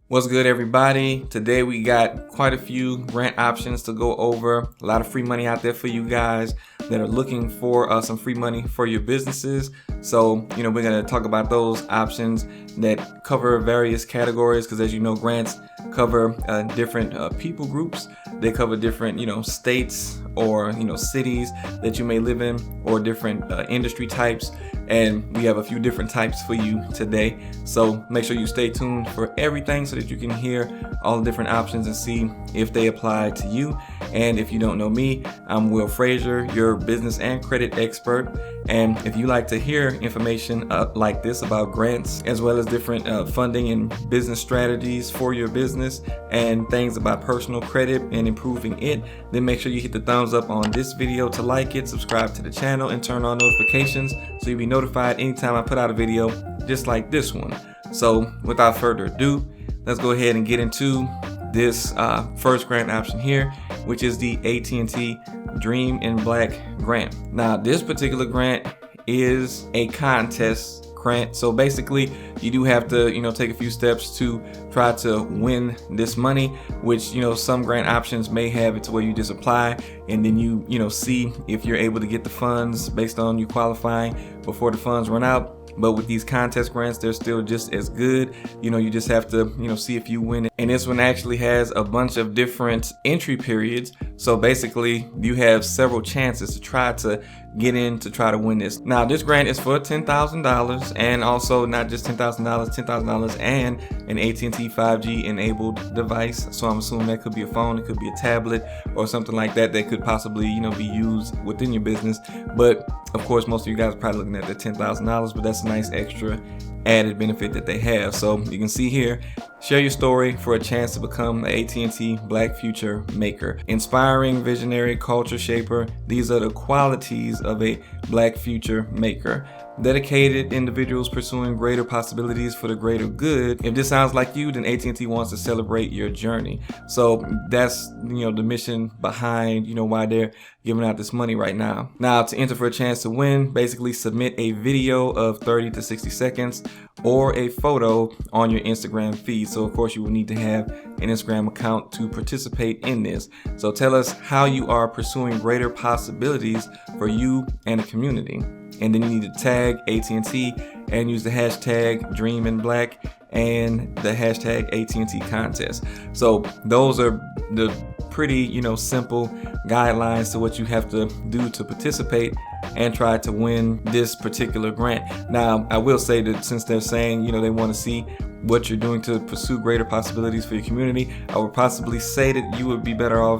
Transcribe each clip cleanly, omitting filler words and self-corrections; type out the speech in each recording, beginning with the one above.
What's good, everybody? Today we got quite a few grant options to go over. A lot of free money out there for you guys that are looking for some free money for your businesses. So, we're going to talk about those options that cover various categories because, as you know, grants cover different people groups. They cover different, states or, cities that you may live in, or different industry types. And we have a few different types for you today. So make sure you stay tuned for everything so that you can hear all the different options and see if they apply to you. And if you don't know me, I'm Will Frazier, your business and credit expert. And if you like to hear information like this about grants, as well as different funding and business strategies for your business and things about personal credit and improving it, then make sure you hit the thumbs up on this video to like it, subscribe to the channel, and turn on notifications so you'll be notified anytime I put out a video just like this one. So without further ado, let's go ahead and get into this first grant option here, which is the AT&T Dream in Black grant. Now, this particular grant is a contest grant. So basically, you do have to, take a few steps to try to win this money, which, some grant options may have it to where you just apply and then you see if you're able to get the funds based on you qualifying before the funds run out. But with these contest grants, they're still just as good. You just have to, see if you win it. And this one actually has a bunch of different entry periods. So basically, you have several chances to try to get in to try to win this. Now, this grant is for $10,000, and also not just $10,000 and an AT&T 5G enabled device. So I'm assuming that could be a phone, it could be a tablet or something like that that could possibly, be used within your business. But of course, most of you guys are probably looking at the $10,000, but that's a nice extra added benefit that they have. So you can see here, share your story for a chance to become an AT&T Black Future Maker. Inspiring, visionary, culture shaper. These are the qualities of a Black Future Maker. Dedicated individuals pursuing greater possibilities for the greater good. If this sounds like you, then AT&T wants to celebrate your journey. So that's, the mission behind, why they're giving out this money right now. Now, to enter for a chance to win, basically submit a video of 30 to 60 seconds or a photo on your Instagram feed. So of course you will need to have an Instagram account to participate in this. So tell us how you are pursuing greater possibilities for you and the community. And then you need to tag AT&T and use the hashtag Dream in Black and the hashtag AT&T contest. So those are the pretty, simple guidelines to what you have to do to participate and try to win this particular grant. Now, I will say that since they're saying, they want to see what you're doing to pursue greater possibilities for your community, I would possibly say that you would be better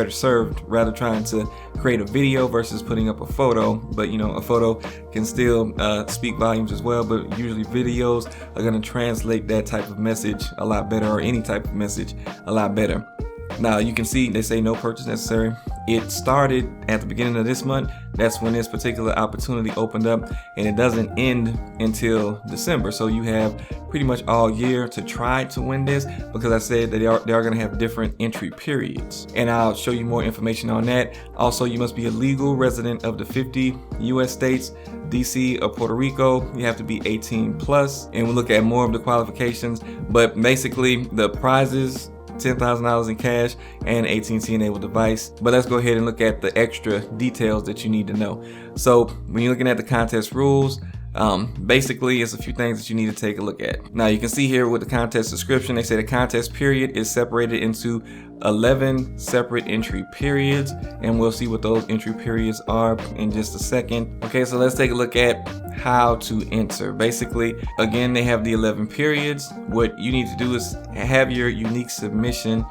served rather trying to create a video versus putting up a photo. But a photo can still speak volumes as well, but usually videos are going to translate that type of message a lot better, or any type of message a lot better. Now, you can see they say no purchase necessary. It started at the beginning of this month. That's when this particular opportunity opened up, and it doesn't end until December. So you have pretty much all year to try to win this, because I said that they are going to have different entry periods, and I'll show you more information on that. Also, you must be a legal resident of the 50 U.S. states, DC or Puerto Rico. You have to be 18 plus, and we'll look at more of the qualifications. But basically, the prizes: $10,000 in cash and AT&T enabled device. But let's go ahead and look at the extra details that you need to know. So when you're looking at the contest rules, basically it's a few things that you need to take a look at. Now, you can see here with the contest description, they say the contest period is separated into 11 separate entry periods, and we'll see what those entry periods are in just a second. Okay, so let's take a look at how to enter. Basically, again, they have the 11 periods. What you need to do is have your unique submission.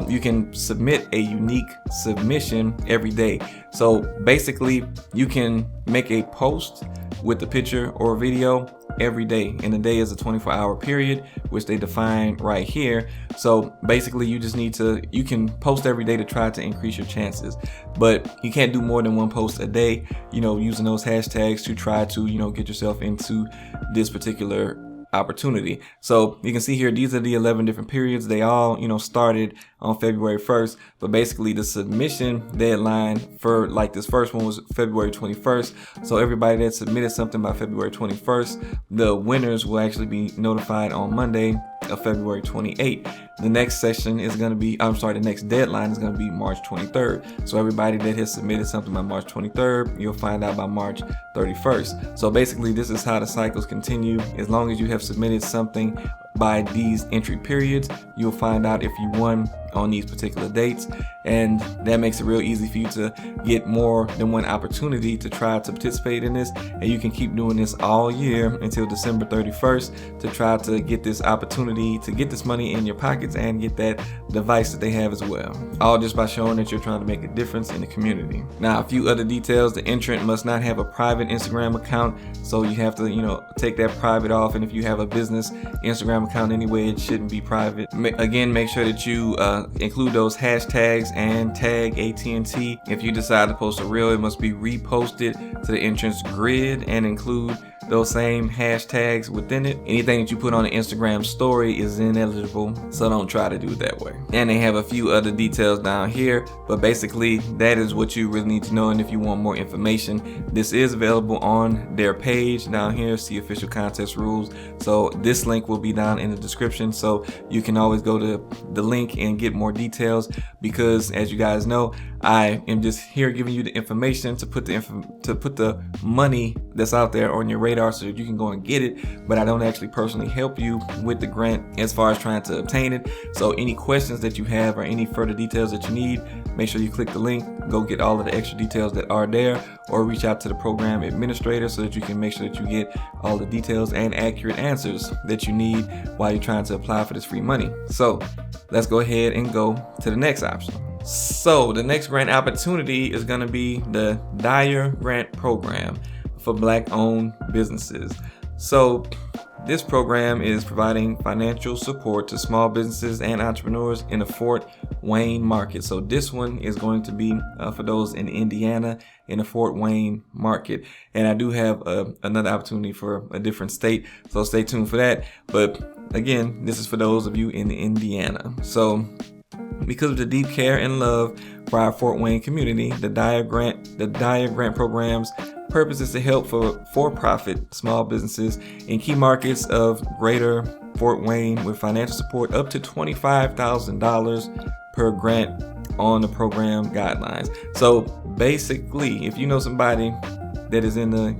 You can submit a unique submission every day. So basically, you can make a post with the picture or video every day, and the day is a 24-hour period, which they define right here. So basically, you can post every day to try to increase your chances, but you can't do more than one post a day, using those hashtags to try to, get yourself into this particular opportunity. So you can see here, these are the 11 different periods. They all, started on February 1st, but basically the submission deadline for this first one was February 21st. So everybody that submitted something by February 21st, the winners will actually be notified on Monday, of February 28th. The next session is going to be, the next deadline is going to be March 23rd. So everybody that has submitted something by March 23rd, you'll find out by March 31st. So basically, this is how the cycles continue. As long as you have submitted something by these entry periods, you'll find out if you won on these particular dates, and that makes it real easy for you to get more than one opportunity to try to participate in this. And you can keep doing this all year until December 31st to try to get this opportunity to get this money in your pockets and get that device that they have as well, all just by showing that you're trying to make a difference in the community. Now, a few other details: the entrant must not have a private Instagram account, so you have to take that private off. And if you have a business Instagram account anyway, it shouldn't be private. Again, make sure that you include those hashtags and tag AT&T. If you decide to post a reel, it must be reposted to the entrance grid and include those same hashtags within it. Anything that you put on an Instagram story is ineligible, so don't try to do it that way. And they have a few other details down here, but basically that is what you really need to know. And if you want more information, this is available on their page down here. See official contest rules. So this link will be down in the description, so you can always go to the link and get more details, because as you guys know, I am just here giving you the information to put the money that's out there on your radar so that you can go and get it, but I don't actually personally help you with the grant as far as trying to obtain it. So any questions that you have or any further details that you need, make sure you click the link, go get all of the extra details that are there, or reach out to the program administrator so that you can make sure that you get all the details and accurate answers that you need while you're trying to apply for this free money. So let's go ahead and go to the next option. So the next grant opportunity is going to be the Dyer Grant Program for Black-owned businesses. So this program is providing financial support to small businesses and entrepreneurs in the Fort Wayne market. So this one is going to be for those in Indiana in the Fort Wayne market. And I do have another opportunity for a different state, so stay tuned for that. But again, this is for those of you in Indiana. So because of the deep care and love for our Fort Wayne community, the Dyer Grant Program's purpose is to help for-profit small businesses in key markets of greater Fort Wayne with financial support up to $25,000 per grant on the program guidelines. So basically, if you know somebody that is in the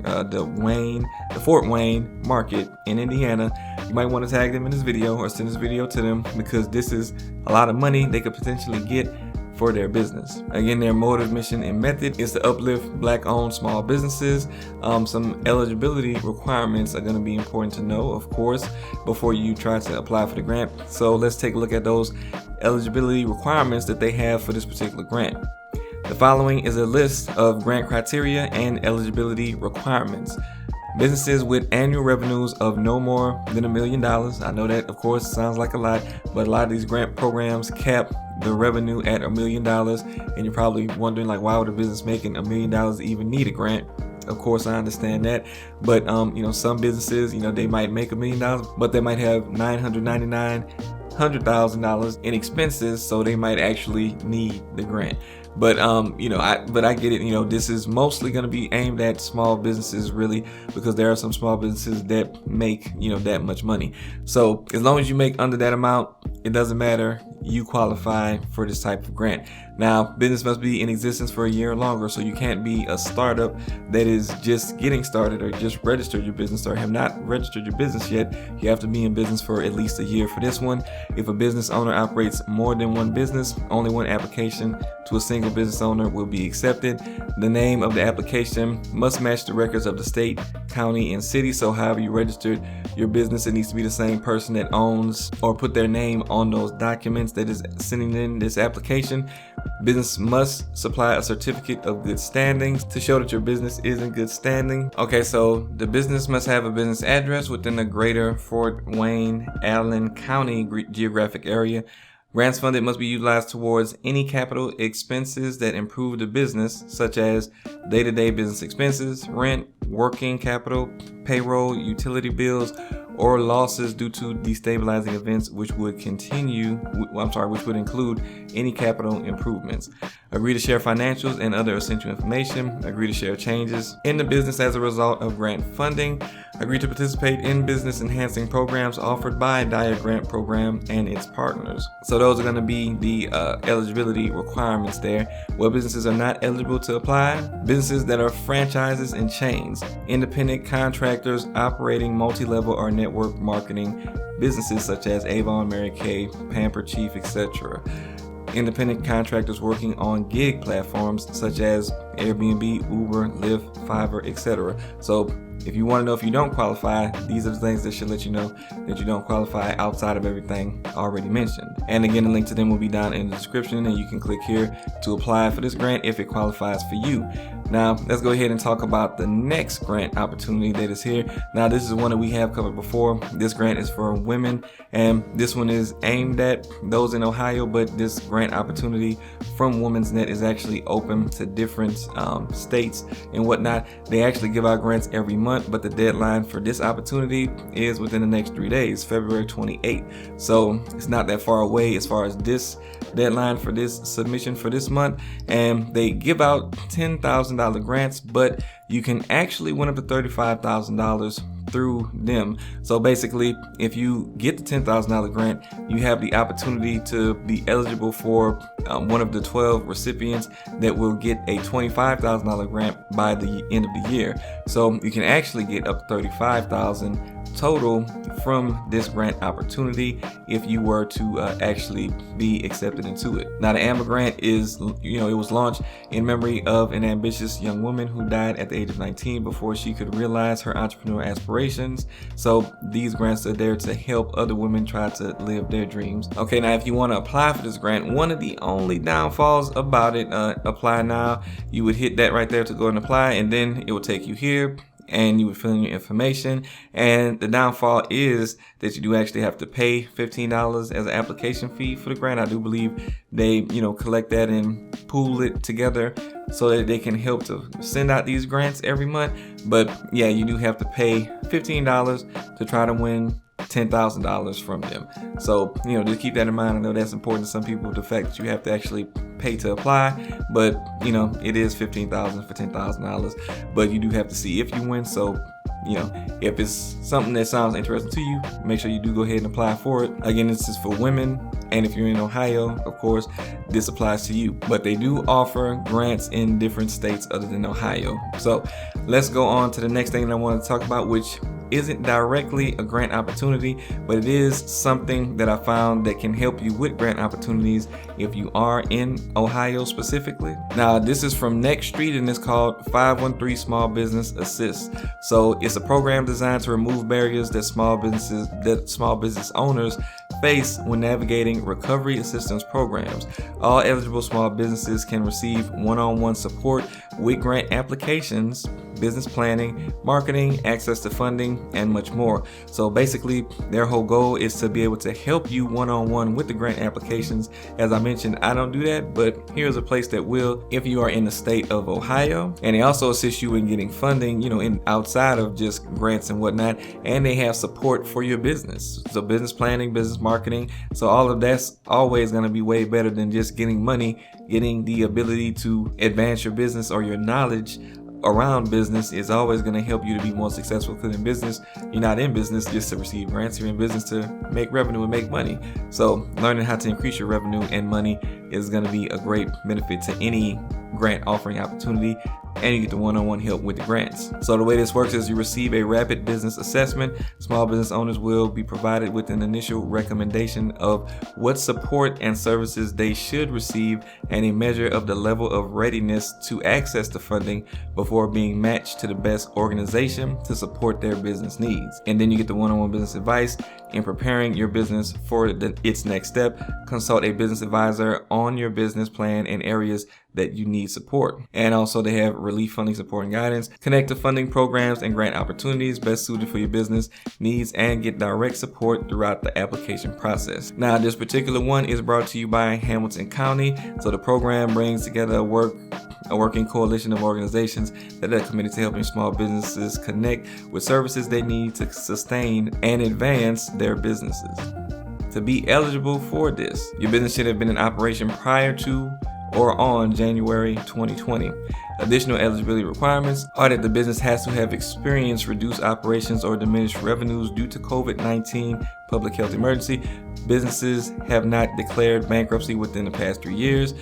Fort Wayne market in Indiana, you might want to tag them in this video or send this video to them, because this is a lot of money they could potentially get for their business. Again, their motive, mission, and method is to uplift Black-owned small businesses. Some eligibility requirements are going to be important to know, of course, before you try to apply for the grant. So let's take a look at those eligibility requirements that they have for this particular grant. The following is a list of grant criteria and eligibility requirements. Businesses with annual revenues of no more than $1 million. I know that, of course, sounds like a lot, but a lot of these grant programs cap the revenue at $1 million. And you're probably wondering, like, why would a business making $1 million even need a grant? Of course, I understand that, but some businesses, they might make $1 million, but they might have $999,000 in expenses, so they might actually need the grant. But I get it. This is mostly going to be aimed at small businesses, really, because there are some small businesses that make that much money. So as long as you make under that amount, it doesn't matter. You qualify for this type of grant. Now, business must be in existence for a year or longer, so you can't be a startup that is just getting started or just registered your business or have not registered your business yet. You have to be in business for at least a year for this one. If a business owner operates more than one business, only one application to a single business owner will be accepted. The name of the application must match the records of the state, county, and city. So however you registered your business, it needs to be the same person that owns or put their name on those documents that is sending in this application. Business must supply a certificate of good standing to show that your business is in good standing. Okay, so the business must have a business address within the greater Fort Wayne, Allen County geographic area. Grants funded must be utilized towards any capital expenses that improve the business, such as day-to-day business expenses, rent, working capital, payroll, utility bills, or losses due to destabilizing events, which would include any capital improvements. Agree to share financials and other essential information. Agree to share changes in the business as a result of grant funding. Agree to participate in business enhancing programs offered by Dyer Grant Program and its partners. So those are going to be the eligibility requirements there. What businesses are not eligible to apply? Businesses that are franchises and chains, independent contractors operating multi-level or network marketing businesses such as Avon, Mary Kay, Pamper Chief, etc. Independent contractors working on gig platforms such as Airbnb, Uber, Lyft, Fiverr, etc. So if you want to know if you don't qualify, these are the things that should let you know that you don't qualify outside of everything already mentioned. And again, the link to them will be down in the description, and you can click here to apply for this grant if it qualifies for you. Now, let's go ahead and talk about the next grant opportunity that is here. Now, this is one that we have covered before. This grant is for women, and this one is aimed at those in Ohio, but this grant opportunity from Women's Net is actually open to different states and whatnot. They actually give out grants every month, but the deadline for this opportunity is within the next 3 days, February 28th. So it's not that far away as far as this deadline for this submission for this month. And they give out $10,000 grants, but you can actually win up to $35,000 through them. So basically, if you get the $10,000 grant, you have the opportunity to be eligible for one of the 12 recipients that will get a $25,000 grant by the end of the year. So you can actually get up to $35,000 total from this grant opportunity if you were to actually be accepted into it. Now, the AMBER grant is, it was launched in memory of an ambitious young woman who died at the age of 19 before she could realize her entrepreneurial aspirations. So these grants are there to help other women try to live their dreams. Okay, now if you want to apply for this grant, one of the only downfalls about it, apply now, you would hit that right there to go and apply, and then it will take you here and you would fill in your information. And the downfall is that you do actually have to pay $15 as an application fee for the grant. I do believe they, collect that and pool it together so that they can help to send out these grants every month. But yeah, you do have to pay $15 to try to win $10,000 from them. So, just keep that in mind. I know that's important to some people, the fact that you have to actually pay to apply, but it is $15,000 for $10,000, but you do have to see if you win. So, if it's something that sounds interesting to you, make sure you do go ahead and apply for it. Again, this is for women, and if you're in Ohio, of course, this applies to you. But they do offer grants in different states other than Ohio. So let's go on to the next thing that I want to talk about, which isn't directly a grant opportunity, but it is something that I found that can help you with grant opportunities if you are in Ohio specifically. Now, this is from Next Street, and it's called 513 Small Business Assist. So it's a program designed to remove barriers that small business owners face when navigating recovery assistance programs. All eligible small businesses can receive one-on-one support with grant applications, business planning, marketing, access to funding, and much more. So basically, their whole goal is to be able to help you one-on-one with the grant applications. As I mentioned, I don't do that, but here's a place that will if you are in the state of Ohio. And they also assist you in getting funding, in outside of just grants and whatnot. And they have support for your business. So business planning, business marketing. So all of that's always going to be way better than just getting money. Getting the ability to advance your business or your knowledge around business is always going to help you to be more successful, because in business, you're not in business just to receive grants. You're in business to make revenue and make money. So learning how to increase your revenue and money is going to be a great benefit to any grant offering opportunity, and you get the one-on-one help with the grants. So the way this works is you receive a rapid business assessment. Small business owners will be provided with an initial recommendation of what support and services they should receive and a measure of the level of readiness to access the funding before being matched to the best organization to support their business needs. And then you get the one-on-one business advice in preparing your business for its next step. Consult a business advisor on your business plan and areas that you need support. And also they have relief funding support and guidance. Connect to funding programs and grant opportunities best suited for your business needs and get direct support throughout the application process. Now, this particular one is brought to you by Hamilton County. So the program brings together a working coalition of organizations that are committed to helping small businesses connect with services they need to sustain and advance their businesses. To be eligible for this, your business should have been in operation prior to or on January 2020. Additional eligibility requirements are that the business has to have experienced reduced operations or diminished revenues due to COVID-19 public health emergency. Businesses have not declared bankruptcy within the past 3 years.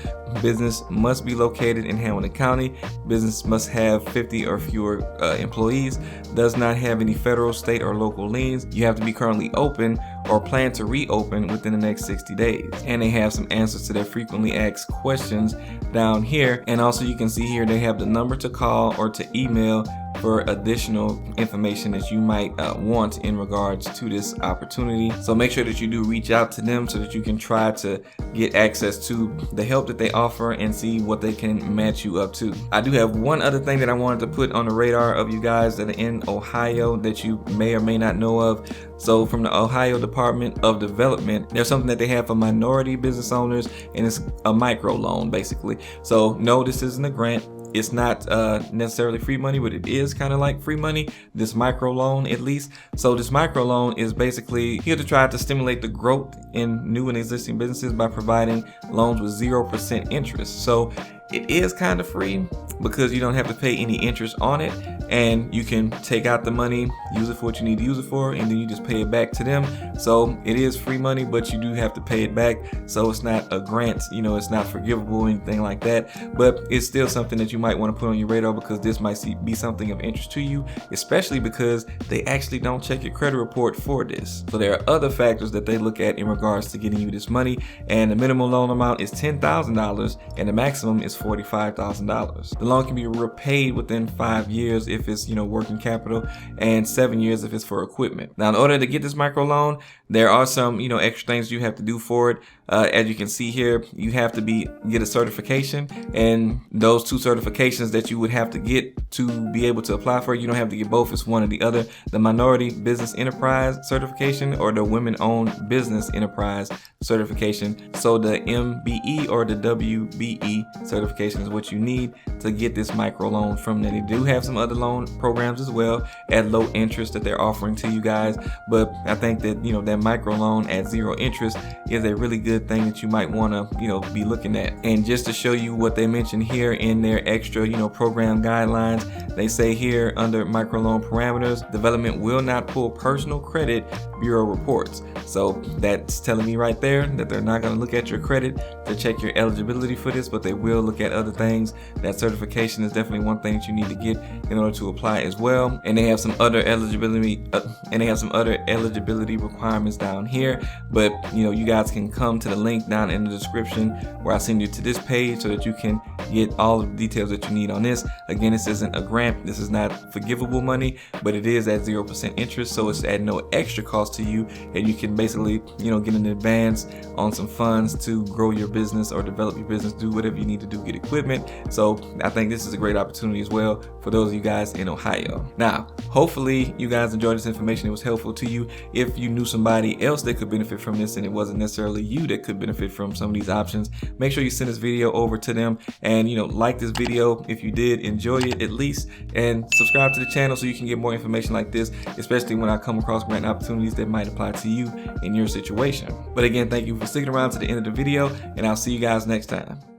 Business must be located in Hamilton County. Business must have 50 or fewer employees. Does not have any federal, state, or local liens. You have to be currently open or plan to reopen within the next 60 days. And they have some answers to their frequently asked questions down here. And also you can see here they have the number to call or to email for additional information that you might want in regards to this opportunity. So make sure that you do reach out to them so that you can try to get access to the help that they offer and see what they can match you up to. I do have one other thing that I wanted to put on the radar of you guys that are in Ohio that you may or may not know of. So from the Ohio Department of Development, there's something that they have for minority business owners, and it's a micro loan basically. So no, this isn't a grant. It's not necessarily free money, but it is kind of like free money, this micro loan at least. So this micro loan is basically here to try to stimulate the growth in new and existing businesses by providing loans with 0% interest. So it is kind of free because you don't have to pay any interest on it, and you can take out the money, use it for what you need to use it for, and then you just pay it back to them. So it is free money, but you do have to pay it back. So it's not a grant, it's not forgivable or anything like that, but it's still something that you might want to put on your radar because this might be something of interest to you, especially because they actually don't check your credit report for this. So there are other factors that they look at in regards to getting you this money, and the minimum loan amount is $10,000 and the maximum is $45,000. The loan can be repaid within 5 years if it's working capital, and 7 years if it's for equipment. Now, in order to get this micro loan, there are some extra things you have to do for it. As you can see here, you have to get a certification, and those 2 certifications that you would have to get to be able to apply for it, you don't have to get both, it's one or the other. The Minority Business Enterprise certification or the Women-Owned Business Enterprise certification. So the MBE or the WBE certification is what you need to get this micro loan from them. They do have some other loan programs as well at low interest that they're offering to you guys, but I think that that micro loan at 0 interest is a really good thing that you might want to be looking at. And just to show you what they mentioned here in their extra program guidelines, they say here under microloan parameters, development will not pull personal credit bureau reports. So that's telling me right there that they're not going to look at your credit to check your eligibility for this, but they will look at other things. That certification is definitely one thing that you need to get in order to apply as well. And they have some other eligibility requirements down here, but you guys can come to the link down in the description where I send you to this page so that you can get all the details that you need on this. Again, this isn't a grant, this is not forgivable money, but it is at 0% interest, so it's at no extra cost to you, and you can basically get an advance on some funds to grow your business or develop your business, do whatever you need to do, get equipment. So I think this is a great opportunity as well for those of you guys in Ohio. Now, hopefully you guys enjoyed this information. It was helpful to you. If you knew somebody else that could benefit from this and it wasn't necessarily you that could benefit from some of these options, make sure you send this video over to them, and like this video if you did enjoy it at least, and subscribe to the channel so you can get more information like this, especially when I come across grant opportunities that might apply to you in your situation. But again, thank you for sticking around to the end of the video, and I'll see you guys next time.